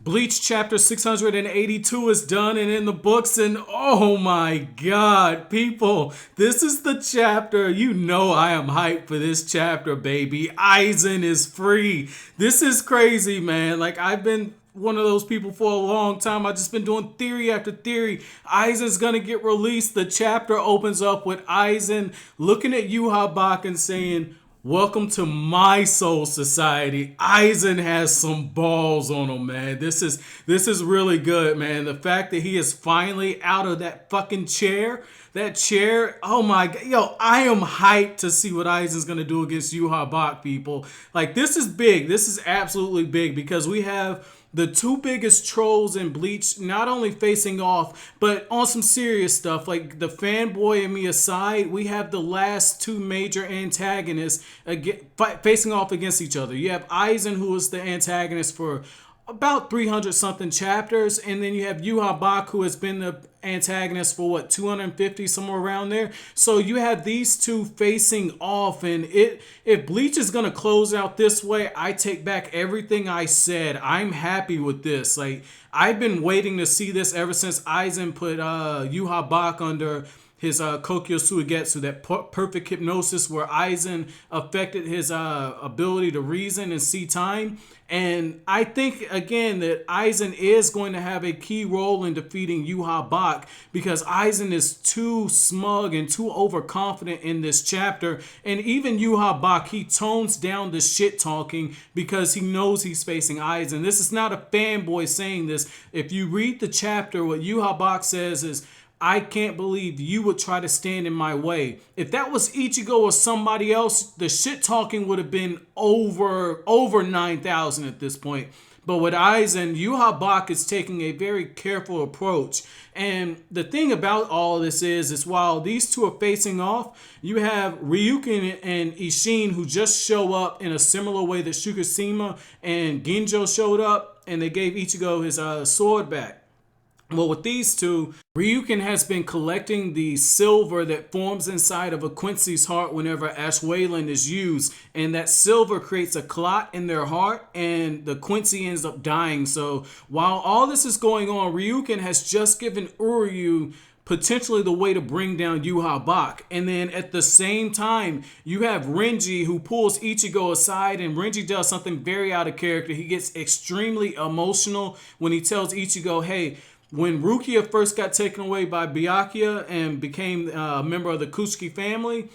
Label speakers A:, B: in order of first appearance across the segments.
A: Bleach chapter 682 is done and in the books, and oh my god, people, this is the chapter. You know I am hyped for this chapter, baby. Aizen is free. This is crazy, man. Like, I've been one of those people for a long time. I've just been doing theory after theory. Aizen's gonna get released. The chapter opens up with Aizen looking at Yhwach and saying, "Welcome to my soul society." Aizen has some balls on him, man. This is really good, man. The fact that he is finally out of that fucking chair. That chair, oh my god. Yo, I am hyped to see what Aizen's gonna do against Yhwach, people. Like, this is big. This is absolutely big because we have the two biggest trolls in Bleach not only facing off, but on some serious stuff. Like, the fanboy and me aside, we have the last two major antagonists facing off against each other. You have Aizen, who is the antagonist for about 300 something chapters, and then you have Yhwach, who has been the antagonist for what, 250, somewhere around there. So you have these two facing off, and if Bleach is gonna close out this way, I take back everything I said. I'm happy with this. Like, I've been waiting to see this ever since Aizen put Yhwach under his Kokyo Suigetsu, that perfect hypnosis where Aizen affected his ability to reason and see time. And I think, again, that Aizen is going to have a key role in defeating Yhwach because Aizen is too smug and too overconfident in this chapter. And even Yhwach, he tones down the shit talking because he knows he's facing Aizen. This is not a fanboy saying this. If you read the chapter, what Yhwach says is, "I can't believe you would try to stand in my way." If that was Ichigo or somebody else, the shit talking would have been over 9,000 at this point. But with Aizen, Yhwach is taking a very careful approach. And the thing about all of this is while these two are facing off, you have Ryukin and Isshin, who just show up in a similar way that Shukashima and Ginjo showed up, and they gave Ichigo his sword back. Well, with these two, Ryukin has been collecting the silver that forms inside of a Quincy's heart whenever Ashwayland is used. And that silver creates a clot in their heart, and the Quincy ends up dying. So while all this is going on, Ryukin has just given Uryu potentially the way to bring down Yhwach. And then at the same time, you have Renji, who pulls Ichigo aside, and Renji does something very out of character. He gets extremely emotional when he tells Ichigo, "Hey, when Rukia first got taken away by Byakuya and became a member of the Kusuke family,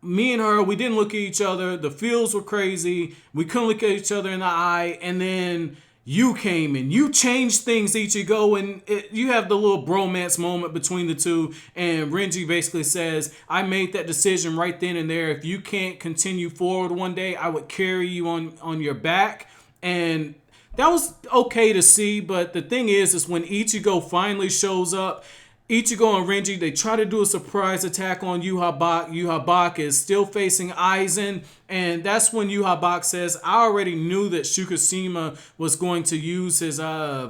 A: me and her, we didn't look at each other. The feels were crazy. We couldn't look at each other in the eye. And then you came and you changed things, Ichigo." And you have the little bromance moment between the two. And Renji basically says, "I made that decision right then and there. If you can't continue forward one day, I would carry you on your back." And that was okay to see, but the thing is when Ichigo finally shows up, Ichigo and Renji, they try to do a surprise attack on Yhwach. Yhwach is still facing Aizen, and that's when Yhwach says, "I already knew that Shukashima was going to use his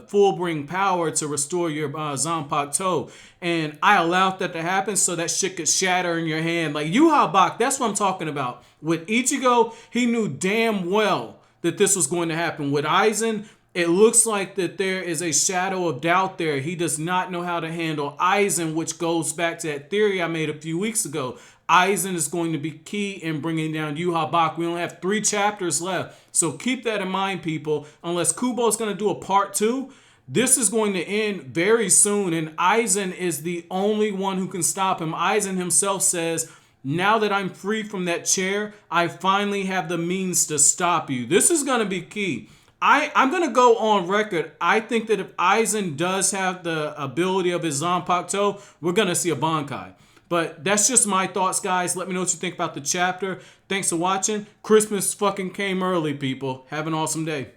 A: full bring power to restore your Zanpakuto, and I allowed that to happen so that shit could shatter in your hand." Like, Yhwach, that's what I'm talking about. With Ichigo, he knew damn well that this was going to happen. With Aizen, it looks like that there is a shadow of doubt there. He does not know how to handle Aizen, which goes back to that theory I made a few weeks ago. Aizen is going to be key in bringing down Yhwach. We only have 3 chapters left, so keep that in mind, people. Unless Kubo is going to do a part 2, this is going to end very soon, and Aizen is the only one who can stop him. Aizen himself says, "Now that I'm free from that chair, I finally have the means to stop you." This is going to be key. I'm going to go on record. I think that if Aizen does have the ability of his Zanpakuto, we're going to see a Bankai. But that's just my thoughts, guys. Let me know what you think about the chapter. Thanks for watching. Christmas fucking came early, people. Have an awesome day.